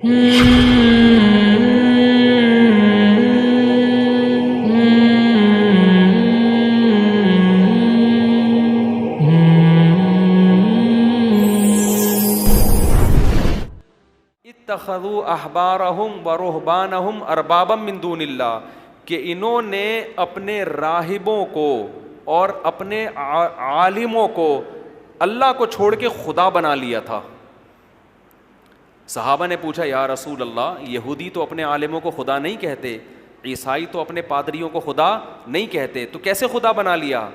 اتخذوا احبارہم ورہبانہم اربابا من دون اللہ، کہ انہوں نے اپنے راہبوں کو اور اپنے عالموں کو اللہ کو چھوڑ کے خدا بنا لیا تھا۔ صحابہ نے پوچھا یا رسول اللہ، یہودی تو اپنے عالموں کو خدا نہیں کہتے، عیسائی تو اپنے پادریوں کو خدا نہیں کہتے، تو کیسے خدا بنا لیا؟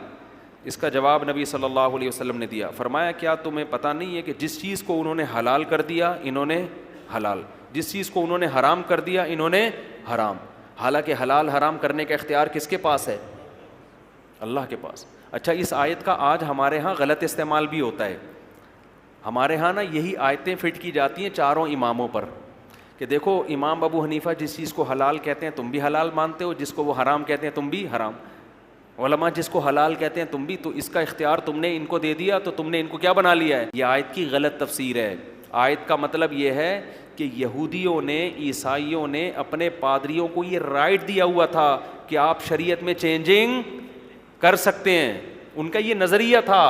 اس کا جواب نبی صلی اللہ علیہ وسلم نے دیا، فرمایا کیا تمہیں پتہ نہیں ہے کہ جس چیز کو انہوں نے حلال کر دیا انہوں نے حلال، جس چیز کو انہوں نے حرام کر دیا انہوں نے حرام، حالانکہ حلال حرام کرنے کا اختیار کس کے پاس ہے؟ اللہ کے پاس۔ اچھا، اس آیت کا آج ہمارے ہاں غلط استعمال بھی ہوتا ہے۔ ہمارے ہاں نا یہی آیتیں فٹ کی جاتی ہیں چاروں اماموں پر کہ دیکھو امام ابو حنیفہ جس چیز کو حلال کہتے ہیں تم بھی حلال مانتے ہو، جس کو وہ حرام کہتے ہیں تم بھی حرام، علماء جس کو حلال کہتے ہیں تم بھی، تو اس کا اختیار تم نے ان کو دے دیا تو تم نے ان کو کیا بنا لیا ہے؟ یہ آیت کی غلط تفسیر ہے۔ آیت کا مطلب یہ ہے کہ یہودیوں نے، عیسائیوں نے اپنے پادریوں کو یہ رائٹ دیا ہوا تھا کہ آپ شریعت میں چینجنگ کر سکتے ہیں، ان کا یہ نظریہ تھا،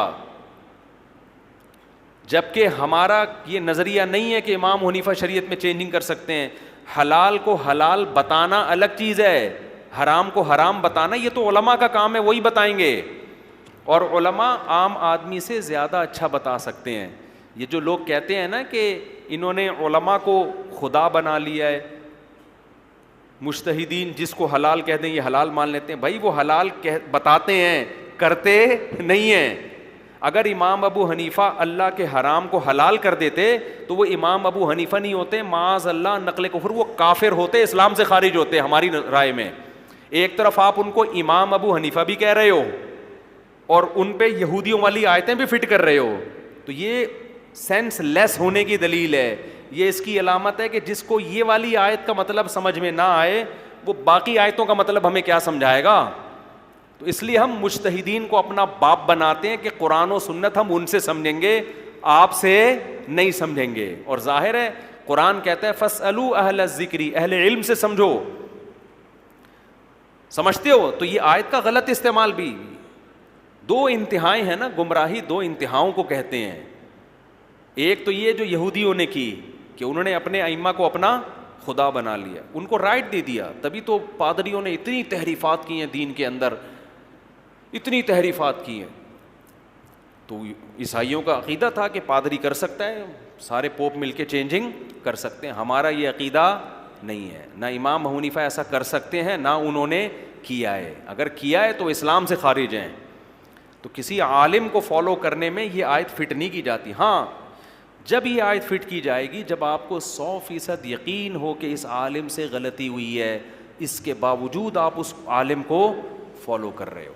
جبکہ ہمارا یہ نظریہ نہیں ہے کہ امام حنیفہ شریعت میں چینجنگ کر سکتے ہیں۔ حلال کو حلال بتانا الگ چیز ہے، حرام کو حرام بتانا یہ تو علماء کا کام ہے، وہی بتائیں گے، اور علماء عام آدمی سے زیادہ اچھا بتا سکتے ہیں۔ یہ جو لوگ کہتے ہیں نا کہ انہوں نے علماء کو خدا بنا لیا ہے، مجتہدین جس کو حلال کہتے ہیں یہ حلال مان لیتے ہیں، بھائی وہ حلال بتاتے ہیں، کرتے نہیں ہیں۔ اگر امام ابو حنیفہ اللہ کے حرام کو حلال کر دیتے تو وہ امام ابو حنیفہ نہیں ہوتے، معاذ اللہ نقل کفر، وہ کافر ہوتے، اسلام سے خارج ہوتے ہماری رائے میں۔ ایک طرف آپ ان کو امام ابو حنیفہ بھی کہہ رہے ہو اور ان پہ یہودیوں والی آیتیں بھی فٹ کر رہے ہو، تو یہ سینس لیس ہونے کی دلیل ہے۔ یہ اس کی علامت ہے کہ جس کو یہ والی آیت کا مطلب سمجھ میں نہ آئے وہ باقی آیتوں کا مطلب ہمیں کیا سمجھائے گا؟ تو اس لیے ہم مجتہدین کو اپنا باپ بناتے ہیں کہ قرآن و سنت ہم ان سے سمجھیں گے، آپ سے نہیں سمجھیں گے۔ اور ظاہر ہے قرآن کہتا ہے فاسألوا اہل الذکر، اہل علم سے سمجھو، سمجھتے ہو؟ تو یہ آیت کا غلط استعمال بھی، دو انتہائیں ہیں نا، گمراہی دو انتہاؤں کو کہتے ہیں۔ ایک تو یہ جو یہودیوں نے کی کہ انہوں نے اپنے ائمہ کو اپنا خدا بنا لیا، ان کو رائٹ دے دیا، تبھی تو پادریوں نے اتنی تحریفات کی ہیں دین کے اندر، اتنی تحریفات کی ہیں۔ تو عیسائیوں کا عقیدہ تھا کہ پادری کر سکتا ہے، سارے پوپ مل کے چینجنگ کر سکتے ہیں، ہمارا یہ عقیدہ نہیں ہے، نہ امام حنیفہ ایسا کر سکتے ہیں، نہ انہوں نے کیا ہے، اگر کیا ہے تو اسلام سے خارج ہیں۔ تو کسی عالم کو فالو کرنے میں یہ آیت فٹ نہیں کی جاتی۔ ہاں جب یہ آیت فٹ کی جائے گی جب آپ کو 100% یقین ہو کہ اس عالم سے غلطی ہوئی ہے، اس کے باوجود آپ اس عالم کو فالو کر رہے ہو،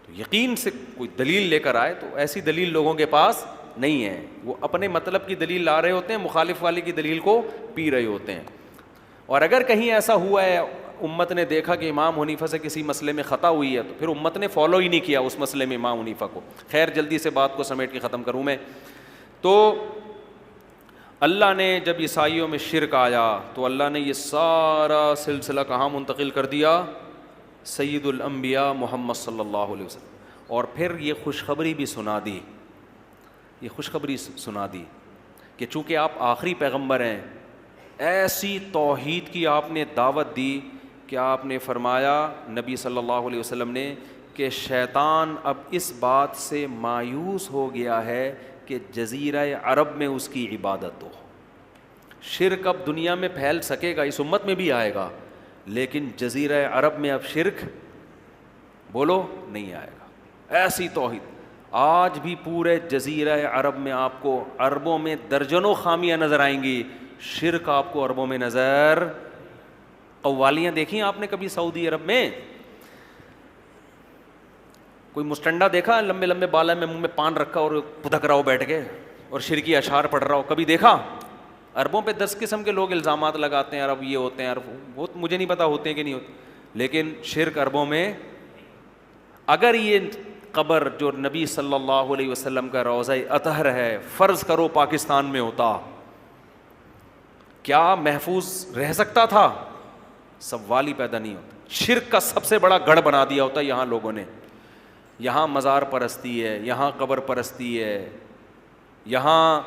تو یقین سے کوئی دلیل لے کر آئے، تو ایسی دلیل لوگوں کے پاس نہیں ہے، وہ اپنے مطلب کی دلیل لا رہے ہوتے ہیں، مخالف والے کی دلیل کو پی رہے ہوتے ہیں۔ اور اگر کہیں ایسا ہوا ہے امت نے دیکھا کہ امام حنیفہ سے کسی مسئلے میں خطا ہوئی ہے تو پھر امت نے فالو ہی نہیں کیا اس مسئلے میں امام حنیفہ کو۔ خیر جلدی سے بات کو سمیٹ کے ختم کروں میں، تو اللہ نے جب عیسائیوں میں شرک آیا تو اللہ نے یہ سارا سلسلہ کہاں منتقل کر دیا؟ سید الانبیاء محمد صلی اللہ علیہ وسلم، اور پھر یہ خوشخبری بھی سنا دی، یہ خوشخبری سنا دی کہ چونکہ آپ آخری پیغمبر ہیں، ایسی توحید کی آپ نے دعوت دی کہ آپ نے فرمایا نبی صلی اللہ علیہ وسلم نے کہ شیطان اب اس بات سے مایوس ہو گیا ہے کہ جزیرہ عرب میں اس کی عبادت ہو۔ شرک اب دنیا میں پھیل سکے گا، اس امت میں بھی آئے گا، لیکن جزیرہ عرب میں اب شرک بولو نہیں آئے گا۔ ایسی توحید آج بھی پورے جزیرہ عرب میں آپ کو عربوں میں درجنوں خامیاں نظر آئیں گی، شرک آپ کو عربوں میں نظر، قوالیاں دیکھی آپ نے کبھی سعودی عرب میں؟ کوئی مستنڈا دیکھا لمبے لمبے بالا میں منہ میں پان رکھا اور پھدک رہا ہو بیٹھ کے اور شرکی اشعار پڑھ رہا ہو؟ کبھی دیکھا؟ عربوں پہ 10 قسم کے لوگ الزامات لگاتے ہیں، عرب یہ ہوتے ہیں، عرب وہ مجھے نہیں پتا ہوتے ہیں کہ نہیں ہوتے، لیکن شرک عربوں میں۔ اگر یہ قبر جو نبی صلی اللہ علیہ وسلم کا روضہ اطہر ہے فرض کرو پاکستان میں ہوتا کیا محفوظ رہ سکتا تھا؟ سوال ہی پیدا نہیں ہوتا. شرک کا سب سے بڑا گڑھ بنا دیا ہوتا ہے یہاں لوگوں نے. یہاں مزار پرستی ہے, یہاں قبر پرستی ہے, یہاں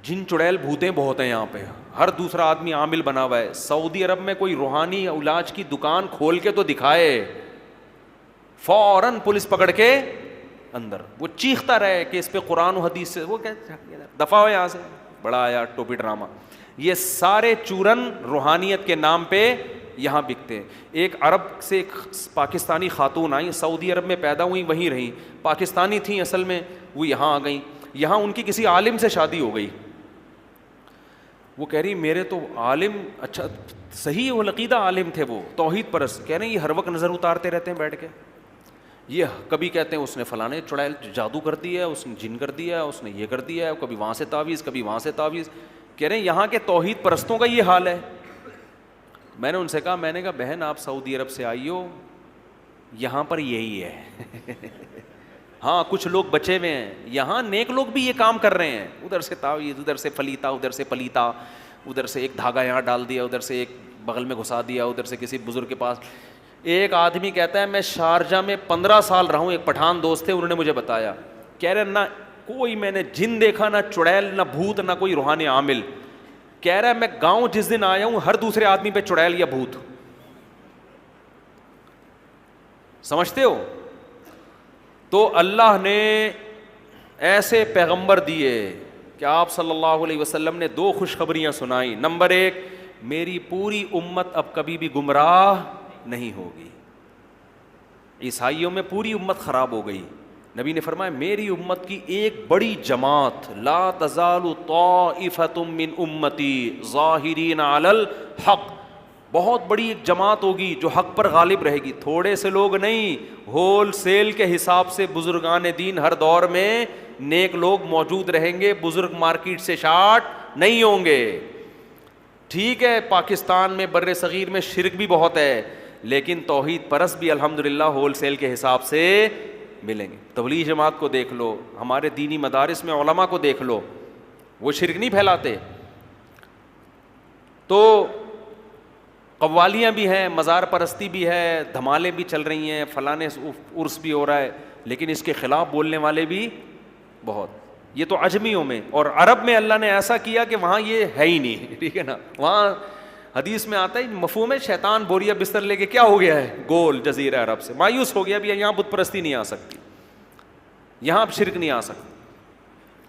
جن چڑیل بھوتیں بہت ہیں یہاں پہ, ہر دوسرا آدمی عامل بنا ہوا ہے. سعودی عرب میں کوئی روحانی علاج کی دکان کھول کے تو دکھائے, فوراً پولیس پکڑ کے اندر. وہ چیختا رہے کہ اس پہ قرآن و حدیث سے, وہ کہتے دفعہ ہو یہاں سے, بڑا آیا ٹوپی ڈرامہ. یہ سارے چورن روحانیت کے نام پہ یہاں بکتے ہیں. ایک عرب سے ایک پاکستانی خاتون آئی, سعودی عرب میں پیدا ہوئی, وہیں رہیں, پاکستانی تھیں اصل میں, وہ یہاں آ گئیں. یہاں ان کی کسی عالم سے شادی ہو گئی. وہ کہہ رہی میرے تو عالم, اچھا صحیح وہ عقیدہ عالم تھے, وہ توحید پرست. کہہ رہے ہیں یہ ہر وقت نظر اتارتے رہتے ہیں بیٹھ کے. یہ کبھی کہتے ہیں اس نے فلانے چڑیل جادو کر دیا, اس نے جن کر دیا, اس نے یہ کر دیا, کبھی وہاں سے تعویذ, کبھی وہاں سے تعویذ. کہہ رہے ہیں یہاں کے توحید پرستوں کا یہ حال ہے. میں نے ان سے کہا, میں نے کہا بہن آپ سعودی عرب سے آئی ہو, یہاں پر یہی ہے. ہاں کچھ لوگ بچے ہوئے ہیں یہاں, نیک لوگ بھی یہ کام کر رہے ہیں. ادھر سے تعویذ, ادھر سے فلیتا, ادھر سے پلیتا, ادھر سے ایک دھاگا یہاں ڈال دیا, ادھر سے ایک بغل میں گھسا دیا, ادھر سے کسی بزرگ کے پاس. ایک آدمی کہتا ہے میں شارجہ میں 15 سال رہا ہوں, ایک پٹھان دوست تھے, انہوں نے مجھے بتایا. کہہ رہے نہ کوئی میں نے جن دیکھا, نہ چڑیل, نہ بھوت, نہ کوئی روحانی عامل. کہہ رہا ہے میں گاؤں جس دن آیا ہوں ہر دوسرے آدمی پہ چڑیل یا بھوت. سمجھتے ہو؟ تو اللہ نے ایسے پیغمبر دیے کہ آپ صلی اللہ علیہ وسلم نے 2 خوشخبریاں سنائی. نمبر 1, میری پوری امت اب کبھی بھی گمراہ نہیں ہوگی. عیسائیوں میں پوری امت خراب ہو گئی. نبی نے فرمایا میری امت کی ایک بڑی جماعت, لا تزال طائفۃ من امتی ظاہرین علی الحق, بہت بڑی ایک جماعت ہوگی جو حق پر غالب رہے گی. تھوڑے سے لوگ نہیں, ہول سیل کے حساب سے بزرگان دین ہر دور میں نیک لوگ موجود رہیں گے. بزرگ مارکیٹ سے شارٹ نہیں ہوں گے. ٹھیک ہے پاکستان میں بر صغیر میں شرک بھی بہت ہے, لیکن توحید پرست بھی الحمدللہ ہول سیل کے حساب سے ملیں گے. تبلیغ جماعت کو دیکھ لو, ہمارے دینی مدارس میں علماء کو دیکھ لو, وہ شرک نہیں پھیلاتے. تو قوالیاں بھی ہیں, مزار پرستی بھی ہے, دھمالیں بھی چل رہی ہیں, فلانے عرس بھی ہو رہا ہے, لیکن اس کے خلاف بولنے والے بھی بہت. یہ تو عجمیوں میں, اور عرب میں اللہ نے ایسا کیا کہ وہاں یہ ہے ہی نہیں. ٹھیک ہے نا, وہاں حدیث میں آتا ہے مفہوم ہے شیطان بوریا بستر لے کے کیا ہو گیا ہے, گول جزیرہ عرب سے مایوس ہو گیا. بھی یہاں بت پرستی نہیں آ سکتی, یہاں اب شرک نہیں آ سکتا.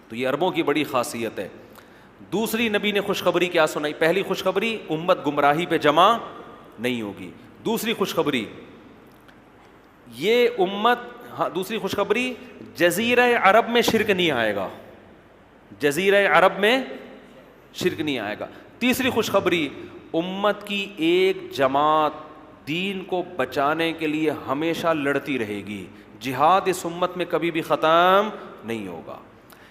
تو یہ عربوں کی بڑی خاصیت ہے. دوسری نبی نے خوشخبری کیا سنائی؟ پہلی خوشخبری امت گمراہی پہ جمع نہیں ہوگی. دوسری خوشخبری یہ امت, ہاں دوسری خوشخبری جزیرہ عرب میں شرک نہیں آئے گا, جزیرہ عرب میں شرک نہیں آئے گا. تیسری خوشخبری امت کی ایک جماعت دین کو بچانے کے لیے ہمیشہ لڑتی رہے گی. جہاد اس امت میں کبھی بھی ختم نہیں ہوگا.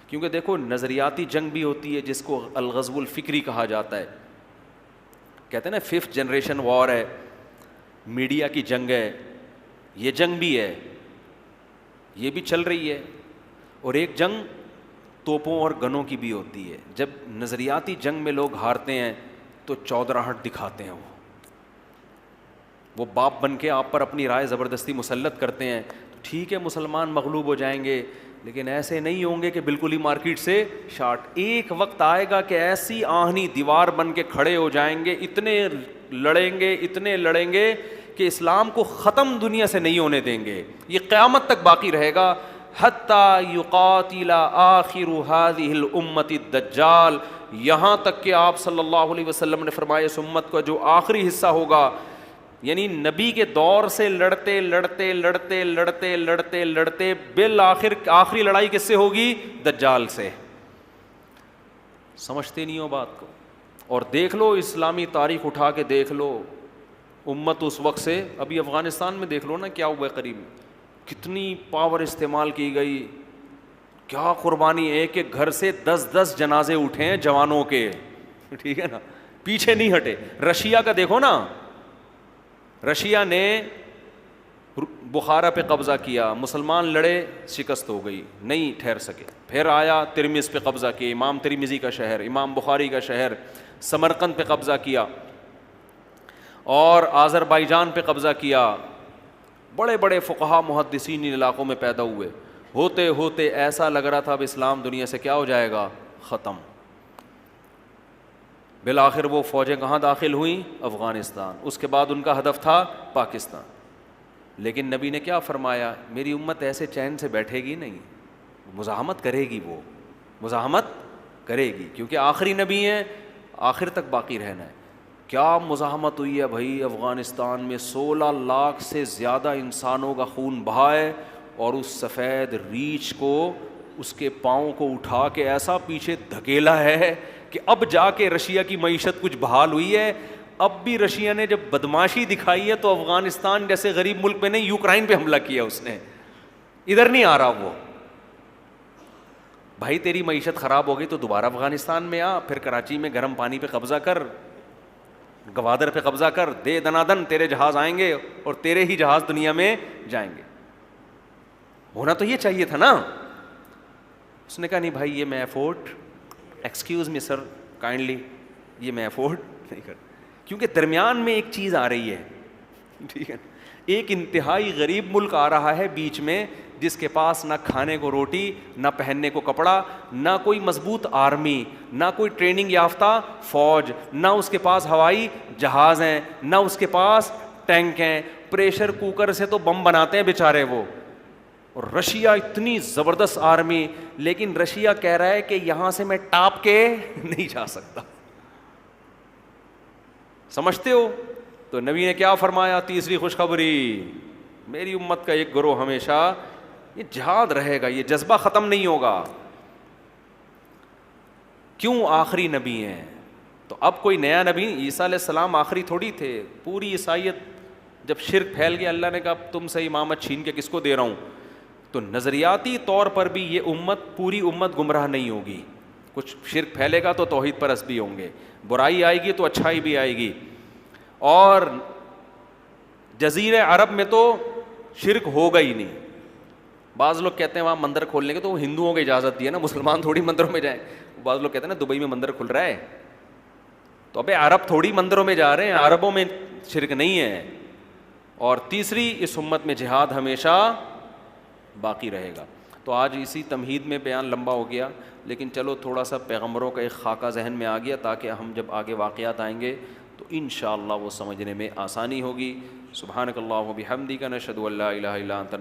کیونکہ دیکھو نظریاتی جنگ بھی ہوتی ہے جس کو الغزو الفکری کہا جاتا ہے. کہتے ہیں نا 5th جنریشن وار ہے, میڈیا کی جنگ ہے, یہ جنگ بھی ہے, یہ بھی چل رہی ہے. اور ایک جنگ توپوں اور گنوں کی بھی ہوتی ہے. جب نظریاتی جنگ میں لوگ ہارتے ہیں تو چودراہٹ دکھاتے ہیں, وہ باپ بن کے آپ پر اپنی رائے زبردستی مسلط کرتے ہیں. ٹھیک ہے مسلمان مغلوب ہو جائیں گے, لیکن ایسے نہیں ہوں گے کہ بالکل ہی مارکیٹ سے شارٹ. ایک وقت آئے گا کہ ایسی آہنی دیوار بن کے کھڑے ہو جائیں گے, اتنے لڑیں گے کہ اسلام کو ختم دنیا سے نہیں ہونے دیں گے. یہ قیامت تک باقی رہے گا. حتی یقاتل آخر هذه الامت الدجال, یہاں تک کہ آپ صلی اللہ علیہ وسلم نے فرمایا اس امت کا جو آخری حصہ ہوگا, یعنی نبی کے دور سے لڑتے بالآخر آخری لڑائی کس سے ہوگی؟ دجال سے. سمجھتے نہیں ہو بات کو. اور دیکھ لو اسلامی تاریخ اٹھا کے دیکھ لو, امت اس وقت سے, ابھی افغانستان میں دیکھ لو نا کیا ہوا ہے, قریب کتنی پاور استعمال کی گئی, کیا قربانی. ایک ایک گھر سے 10 جنازے اٹھے ہیں جوانوں کے. ٹھیک ہے نا, پیچھے نہیں ہٹے. رشیا کا دیکھو نا, رشیا نے بخارا پہ قبضہ کیا، مسلمان لڑے، شکست ہو گئی، نہیں ٹھہر سکے. پھر آیا ترمذ پہ قبضہ کیا، امام ترمذی کا شہر، امام بخاری کا شہر. سمرقند پہ قبضہ کیا اور آذربائیجان پہ قبضہ کیا. بڑے بڑے فقہا محدثین ان علاقوں میں پیدا ہوئے. ہوتے ہوتے ایسا لگ رہا تھا اب اسلام دنیا سے کیا ہو جائے گا، ختم. بالآخر وہ فوجیں کہاں داخل ہوئیں، افغانستان. اس کے بعد ان کا ہدف تھا پاکستان. لیکن نبی نے کیا فرمایا، میری امت ایسے چین سے بیٹھے گی نہیں، مزاحمت کرے گی، وہ مزاحمت کرے گی، کیونکہ آخری نبی ہیں، آخر تک باقی رہنا ہے. کیا مزاحمت ہوئی ہے بھائی، افغانستان میں 16 لاکھ سے زیادہ انسانوں کا خون بہا ہے، اور اس سفید ریچھ کو، اس کے پاؤں کو اٹھا کے ایسا پیچھے دھکیلا ہے کہ اب جا کے رشیا کی معیشت کچھ بحال ہوئی ہے. اب بھی رشیا نے جب بدماشی دکھائی ہے تو افغانستان جیسے غریب ملک پہ نہیں، یوکرائن پہ حملہ کیا اس نے. ادھر نہیں آ رہا وہ. بھائی تیری معیشت خراب ہو گئی تو دوبارہ افغانستان میں آ، پھر کراچی میں گرم پانی پہ قبضہ کر، گوادر پہ قبضہ کر، دے دنادن تیرے جہاز آئیں گے اور تیرے ہی جہاز دنیا میں جائیں گے. ہونا تو یہ چاہیے تھا نا. اس نے کہا نہیں بھائی یہ میں افورڈ، ایکسکیوز می سر کائنڈلی، یہ میں افورڈ نہیں کر، کیونکہ درمیان میں ایک چیز آ رہی ہے. ٹھیک ہے، ایک انتہائی غریب ملک آ رہا ہے بیچ میں، جس کے پاس نہ کھانے کو روٹی، نہ پہننے کو کپڑا، نہ کوئی مضبوط آرمی، نہ کوئی ٹریننگ یافتہ فوج، نہ اس کے پاس ہوائی جہاز ہیں، نہ اس کے پاس ٹینک ہیں. پریشر کوکر سے تو بم بناتے ہیں بیچارے وہ. اور رشیا اتنی زبردست آرمی، لیکن رشیا کہہ رہا ہے کہ یہاں سے میں ٹاپ کے نہیں جا سکتا. سمجھتے ہو؟ تو نبی نے کیا فرمایا، تیسری خوشخبری، میری امت کا ایک گروہ ہمیشہ یہ جہاد رہے گا، یہ جذبہ ختم نہیں ہوگا. کیوں؟ آخری نبی ہیں. تو اب کوئی نیا نبی، عیسیٰ علیہ السلام آخری تھوڑی تھے. پوری عیسائیت جب شرک پھیل گیا، اللہ نے کہا تم سے امامت چھین کے کس کو دے رہا ہوں. تو نظریاتی طور پر بھی یہ امت، پوری امت گمراہ نہیں ہوگی. کچھ شرک پھیلے گا تو توحید پرست بھی ہوں گے، برائی آئے گی تو اچھائی بھی آئے گی. اور جزیرہ عرب میں تو شرک ہوگا ہی نہیں. بعض لوگ کہتے ہیں وہاں مندر کھولنے کے تو وہ ہندوؤں کی اجازت دی ہے نا، مسلمان تھوڑی مندروں میں جائیں. بعض لوگ کہتے ہیں نا دبئی میں مندر کھل رہا ہے، تو ابے عرب تھوڑی مندروں میں جا رہے ہیں، عربوں میں شرک نہیں ہے. اور تیسری، اس امت میں جہاد ہمیشہ باقی رہے گا. تو آج اسی تمہید میں بیان لمبا ہو گیا، لیکن چلو تھوڑا سا پیغمبروں کا ایک خاکہ ذہن میں آ گیا، تاکہ ہم جب آگے واقعات آئیں گے تو انشاءاللہ وہ سمجھنے میں آسانی ہوگی. سبحانک اللہم و بحمدک، نشہد ان لا الہ الا انت،